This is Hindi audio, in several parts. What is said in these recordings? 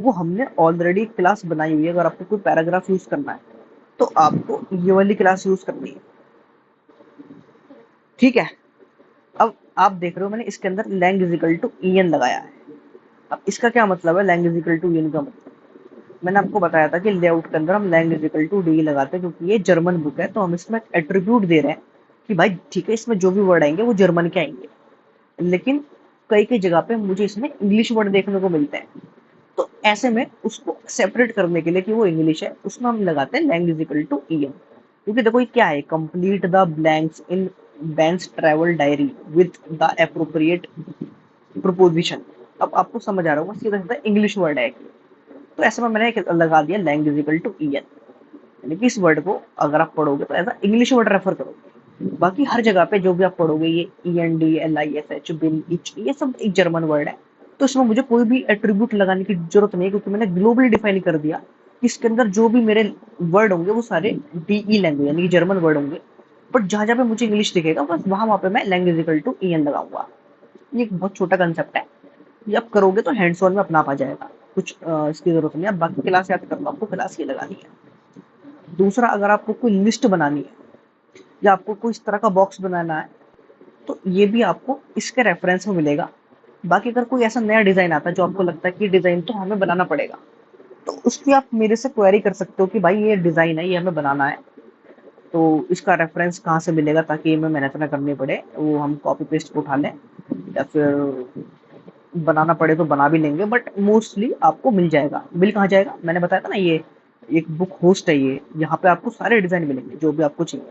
वो हमने ऑलरेडी क्लास बनाई हुई है। अगर आपको कोई पैराग्राफ यूज करना है तो आपको ये वाली क्लास यूज करनी है, ठीक है। अब आप देख रहे हो मैंने इसके अंदर lang is equal to en लगाया है। अब इसका क्या मतलब है lang is equal to en का मतलब, मैंने आपको बताया था कि लेआउट के अंदर हम lang is equal to d लगाते हैं, क्योंकि ये जर्मन बुक है तो हम इसमें एट्रीब्यूट दे रहे हैं कि भाई ठीक है इसमें जो भी वर्ड आएंगे वो जर्मन के आएंगे, लेकिन कई कई जगह पे मुझे इसमें इंग्लिश वर्ड देखने को मिलते हैं। तो ऐसे में उसको सेपरेट करने के लिए कि वो इंग्लिश है, उसमें हम लगाते हैं lang is equal to en। क्योंकि देखो ये क्या है, complete the blanks in Ben's travel diary with the appropriate proposition. अब आपको समझ आ रहा होगा सीधा सीधा इंग्लिश वर्ड है, तो ऐसे में मैंने लगा दिया lang is equal to en, यानी कि इस वर्ड को अगर आप पढ़ोगे तो ऐसा इंग्लिश वर्ड रेफर करोगे। बाकी हर जगह पे जो भी आप पढ़ोगे ये END LISH बिन इच ये सब एक जर्मन वर्ड है, तो इसमें मुझे कोई भी एट्रीब्यूट लगाने की जरूरत नहीं है, क्योंकि मैंने ग्लोबली डिफाइन कर दिया कि इसके अंदर जो भी मेरे वर्ड होंगे वो सारे DE लैंग्वेज यानी कि जर्मन वर्ड होंगे। बट जहां जहां पे मुझे इंग्लिश दिखेगा बस वहां पे मैं लैंग्वेज इक्वल टू en लगाऊंगा। ये एक बहुत छोटा कंसेप्ट है, ये आप करोगे तो हैंड्स ऑन में अपना आ जाएगा, कुछ इसकी जरूरत नहीं है। बाकी क्लास याद कर लो, आपको क्लास ये लगानी है। दूसरा, अगर आपको कोई लिस्ट बनानी है या आपको कोई इस तरह का बॉक्स बनाना है तो ये भी आपको इसके रेफरेंस में मिलेगा। बाकी अगर कोई ऐसा नया डिजाइन आता है जो आपको लगता है कि डिजाइन तो हमें बनाना पड़ेगा, तो उसकी आप मेरे से क्वेरी कर सकते हो कि भाई ये डिजाइन है ये हमें बनाना है, तो इसका रेफरेंस कहाँ से मिलेगा, ताकि हमें मेहनत ना करनी पड़े, वो हम कॉपी पेस्ट उठा लें, या फिर बनाना पड़े तो बना भी लेंगे, बट मोस्टली आपको मिल जाएगा। मिल कहाँ जाएगा, मैंने बताया था ना, ये एक बुक होस्ट है ये, यहाँ पे आपको सारे डिजाइन मिलेंगे जो भी आपको चाहिए,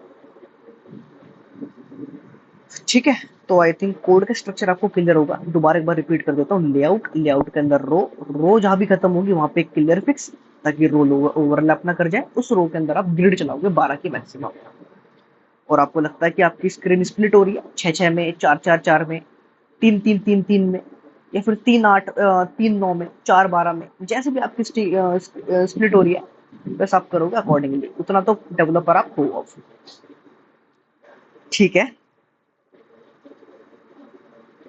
ठीक है। तो आई थिंक कोड का स्ट्रक्चर आपको क्लियर होगा। दोबारा एक बार रिपीट कर देता हूँ, लेआउट, लेआउट के अंदर रो, रो जहां भी खत्म होगी वहां पे क्लियर फिक्स, ताकि रो ओवरलैप ना कर जाए। उस रो के अंदर आप ग्रिड चलाओगे 12 की मैक्सिमम, और आपको लगता है कि आपकी स्क्रीन स्प्लिट हो रही है 6-6 में, 4-4-4 में, 3-3-3-3 में, या फिर 3-8-3-9 में, 4-12 में, जैसे भी आपकी स्प्लिट हो रही है बस आप करोगे अकॉर्डिंगली, उतना तो डेवलपर आप हो, ठीक है।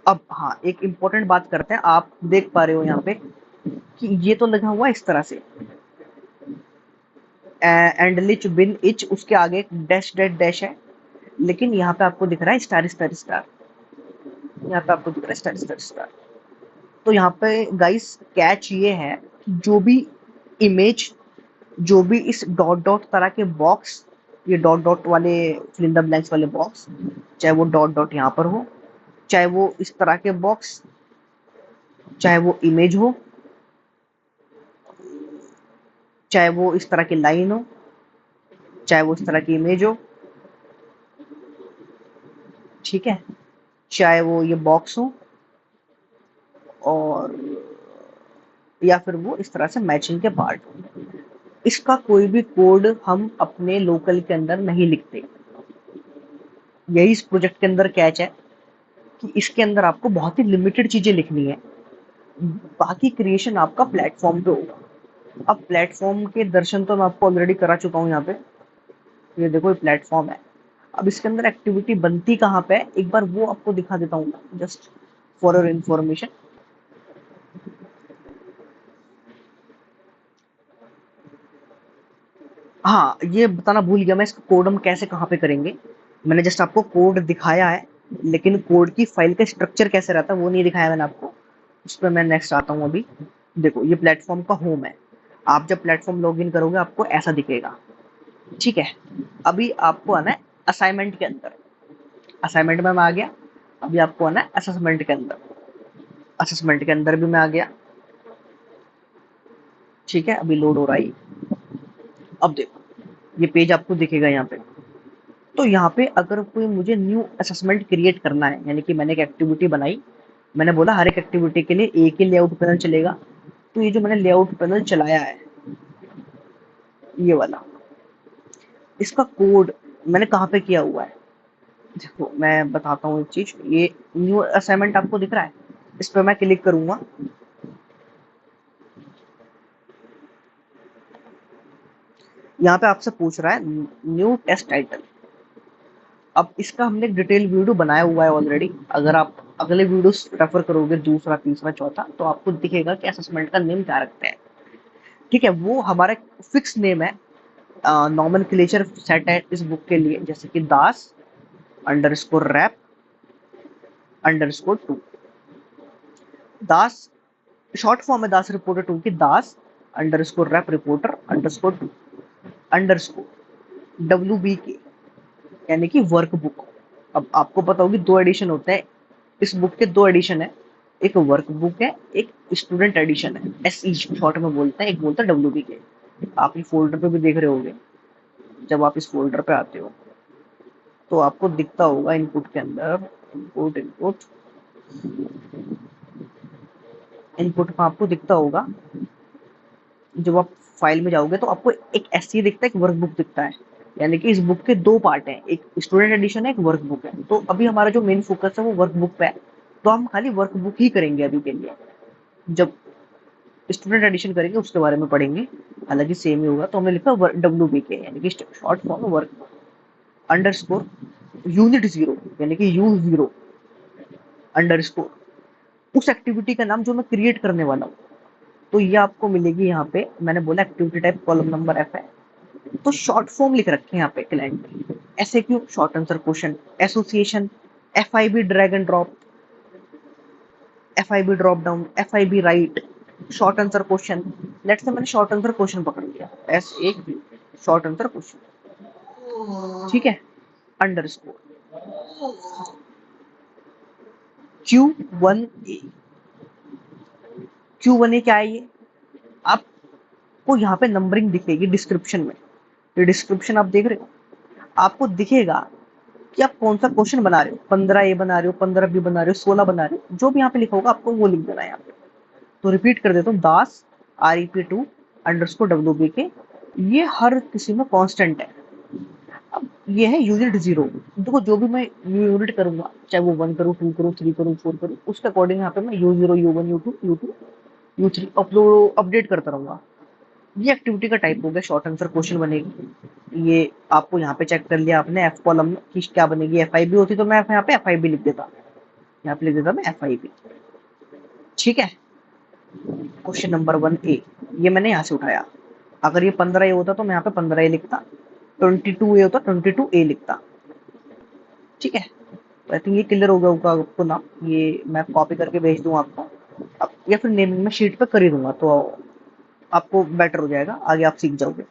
अब हाँ, एक इम्पोर्टेंट बात करते हैं। आप देख पा रहे हो यहाँ पे कि ये तो लगा हुआ इस तरह से, एंड लिच बिन इच, उसके आगे एक डैश डैश डैश है, लेकिन यहाँ पे आपको दिख रहा है स्टार स्टार स्टार, यहाँ पे आपको दिख रहा है स्टार स्टार स्टार। तो यहाँ पे गाइस कैच ये है कि जो भी इमेज, जो भी इस डॉट डॉट तरह के बॉक्स, ये डॉट डॉट वाले फिल इन द ब्लैंक्स वाले बॉक्स, चाहे वो डॉट डॉट यहाँ पर हो, चाहे वो इस तरह के बॉक्स, चाहे वो इमेज हो, चाहे वो इस तरह की लाइन हो, चाहे वो इस तरह की इमेज हो, ठीक है, चाहे वो ये बॉक्स हो, और या फिर वो इस तरह से मैचिंग के पार्ट हो, इसका कोई भी कोड हम अपने लोकल के अंदर नहीं लिखते। यही इस प्रोजेक्ट के अंदर कैच है कि इसके अंदर आपको बहुत ही लिमिटेड चीजें लिखनी है, बाकी क्रिएशन आपका प्लेटफॉर्म पे होगा। अब प्लेटफॉर्म के दर्शन तो मैं आपको ऑलरेडी करा चुका हूँ यहाँ पे, ये देखो ये प्लेटफॉर्म है। अब इसके अंदर एक्टिविटी बनती कहाँ पे है, एक बार वो आपको दिखा देता हूँ, जस्ट फॉर योर इंफॉर्मेशन। हाँ, ये बताना भूल गया मैं, इसका कोड हम कैसे कहाँ पे करेंगे। मैंने जस्ट आपको कोड दिखाया है, लेकिन कोड की फाइल का स्ट्रक्चर कैसे रहता है वो नहीं दिखाया मैंने आपको, उस पर मैं नेक्स्ट आता हूँ अभी। देखो ये प्लेटफॉर्म का होम है, आप जब प्लेटफॉर्म लॉगिन करोगे आपको ऐसा दिखेगा, ठीक है। अभी आपको आना है असाइनमेंट के अंदर, असाइनमेंट में मैं आ गया। अभी आपको आना है असेसमेंट के अंदर, असेसमेंट के अंदर भी मैं आ गया, ठीक है। अभी लोड हो रहा है, अब देखो ये पेज आपको दिखेगा यहाँ पे। तो यहाँ पे अगर कोई मुझे न्यू असेसमेंट क्रिएट करना है, यानी कि मैंने एक एक्टिविटी बनाई, मैंने बोला हर एक एक्टिविटी के लिए एक ही लेआउट पैनल चलेगा, तो ये जो मैंने लेआउट पैनल चलाया है ये वाला, इसका कोड मैंने कहाँ पे किया हुआ है, देखो मैं बताता हूँ एक चीज। ये न्यू असाइनमेंट आपको दिख रहा है, इस पर मैं क्लिक करूंगा, यहाँ पे आपसे पूछ रहा है न्यू टेस्ट टाइटल। अब इसका हमने एक डिटेल वीडियो बनाया हुआ है ऑलरेडी, अगर आप अगले वीडियोस रेफर करोगे दूसरा तीसरा चौथा तो आपको दिखेगा कि असेसमेंट का नेम क्या रखते हैं। ठीक है, वो हमारा फिक्स नेम है, नॉमेनक्लेचर सेट है इस बुक के लिए, जैसे कि Das underscore rap underscore 2। Das short form है दास रिपोर्टर 2 की, Das underscore rap reporter underscore 2 underscore WBK, यानी कि वर्क बुक। अब आपको पता होगी 2 एडिशन होते हैं इस बुक के, 2 एडिशन है, एक वर्क बुक है, एक स्टूडेंट एडिशन है, SE शॉर्ट में बोलते हैं, एक बोलते हैं WBK। आप ये फोल्डर पे भी देख रहे होंगे, जब आप इस फोल्डर पे आते हो तो आपको दिखता होगा इनपुट के अंदर, इनपुट इनपुट इनपुट में आपको दिखता होगा, जब आप फाइल में जाओगे तो आपको एक SE दिखता है, एक वर्क बुक दिखता है। यानी कि इस बुक के 2 पार्ट हैं, एक स्टूडेंट एडिशन है, एक वर्क बुक है। तो अभी हमारा जो मेन फोकस है वो वर्क बुक पे है, तो हम खाली वर्क बुक ही करेंगे अभी के लिए। जब स्टूडेंट एडिशन करेंगे उसके बारे में पढ़ेंगे, हालांकि सेम ही होगा। तो हमने लिखा WBK, यानी कि short form work book underscore unit 0, यानी कि U0 अंडरस्कोर उस एक्टिविटी का नाम जो मैं क्रिएट करने वाला हूँ। तो ये आपको मिलेगी यहाँ पे, मैंने बोला activity type column number F है, तो शॉर्ट फॉर्म लिख रखे हैं यहाँ पे क्लाइंट ने, ऐसे क्यों, short answer question, association, FIB drag and drop, FIB drop down, FIB right, short answer question. Let's say मैंने शॉर्ट आंसर क्वेश्चन पकड़ लिया, S1 शॉर्ट आंसर क्वेश्चन, ठीक है, अंडरस्कोर Q1A। Q1A क्या है ये, आपको यहाँ पे नंबरिंग दिखेगी डिस्क्रिप्शन में, ये डिस्क्रिप्शन आप देख रहे हो, आपको दिखेगा कि आप कौन सा क्वेश्चन बना रहे हो, 15A बना रहे हो, 15B बना रहे हो, 16 बना रहे हो, जो भी यहाँ पे लिखा होगा आपको वो लिख देना है यहाँ पे। तो रिपीट कर देता हूँ, दास REP2 अंडरस्कोर WBK, ये हर किसी में कांस्टेंट है। अब ये है यूनिट 0, देखो जो भी मैं यूनिट करूंगा, चाहे वो 1 करूँ, 2 करूँ, 3 करूँ, 4 करूँ, उसके अकॉर्डिंग यहाँ पे मैं U0 U1 U2 U2 U3 upload update करता रहूंगा। ये एक्टिविटी का टाइप हो गया, शॉर्ट आंसर क्वेश्चन बनेगी। ये आपको यहाँ पे चेक कर लिया आपने F कॉलम में कि क्या बनेगी, FIB होती तो मैं यहाँ पे FIB लिख देता, यहाँ पे लिख देता मैं FIB, ठीक है। क्वेश्चन नंबर 1A ये मैंने यहाँ से उठाया, अगर ये 15A होता तो मैं यहाँ पे 15A लिखता, 22A होता 22A लिखता, ठीक है। तो आई थिंक ये क्लियर हो गया होगा आपको ना, ये मैं कॉपी करके भेज दूँ आपको, अब या फिर नेमिंग में शीट पे कर ही दूंगा, तो आपको बेटर हो जाएगा, आगे आप सीख जाओगे।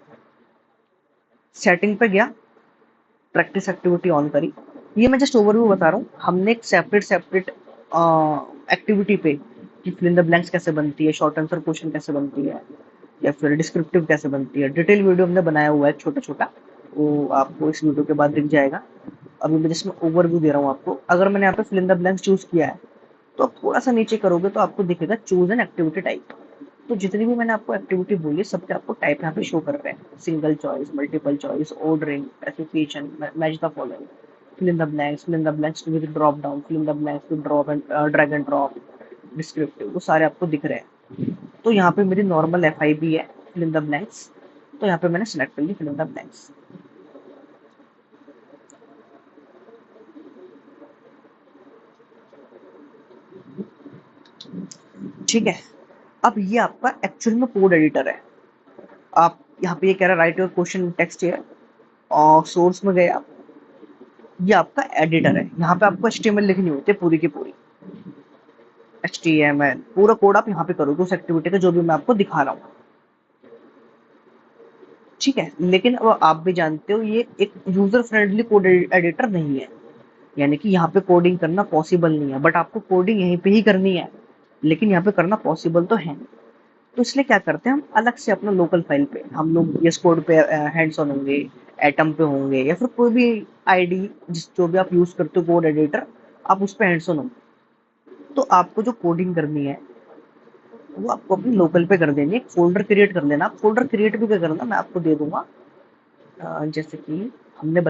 सेटिंग पे गया, प्रैक्टिस एक्टिविटी ऑन करी, ये मैं जस्ट ओवरव्यू बता रहा हूँ। हमने एक सेपरेट एक्टिविटी पे कि फिल इन द ब्लैंक्स कैसे बनती है, शॉर्ट आंसर क्वेश्चन कैसे बनती है, या फिर डिस्क्रिप्टिव कैसे बनती है, डिटेल वीडियो हमने बनाया हुआ है छोटा छोटा, वो आपको इस वीडियो के बाद दिख जाएगा। अभी मैं जिसमें ओवरव्यू दे रहा हूँ आपको, अगर मैंने यहाँ पे fill in the blanks choose किया है तो आप थोड़ा सा नीचे करोगे तो आपको दिखेगा चूज एन एक्टिविटी टाइप। तो जितनी भी मैंने आपको एक्टिविटी बोली सबके आपको टाइप यहाँ पे शो कर रहे हैं, single choice, multiple choice, ordering, association, match the following, fill in the blanks, fill in the blanks with drop down, fill in the blanks with drop and drag and drop, descriptive, वो सारे आपको दिख रहे हैं। तो यहाँ पे मेरी नॉर्मल FIB है, fill in the blanks, तो यहाँ पे मैंने सेलेक्ट कर ली fill in the blanks। ठीक है, अब ये आपका एक्चुअल में कोड एडिटर है। आप यहाँ पे ये कह रहा है राइट योर क्वेश्चन टेक्स्ट है, और सोर्स में गए आप, ये आपका एडिटर है, यहाँ पे आपको HTML लिखनी होती है पूरी की पूरी, HTML पूरा कोड आप यहाँ पे करोगे उस एक्टिविटी का जो भी मैं आपको दिखा रहा हूँ, ठीक है। लेकिन अब आप भी जानते हो ये एक यूजर फ्रेंडली कोड एडिटर नहीं है, यानी कि यहाँ पे कोडिंग करना पॉसिबल नहीं है, बट आपको कोडिंग यहीं पे ही करनी है, लेकिन यहाँ पे करना पॉसिबल तो है। तो इसलिए क्या करते हैं हम अलग से अपना लोकल फाइल पे हम लोग यस कोड पे हैंड्स ऑन होंगे, एटम पे होंगे, या फिर कोई भी आईडी जिस जो भी आप यूज करते हो कोड एडिटर, आप उस पे हैंड्स ऑन होंगे। तो आपको जो कोडिंग करनी है वो आपको अपनी लोकल पे कर देनी है, एक फोल्डर क्रिएट कर लेना। फोल्डर क्रिएट भी क्या करना मैं आपको दे दूंगा, जैसे कि हमने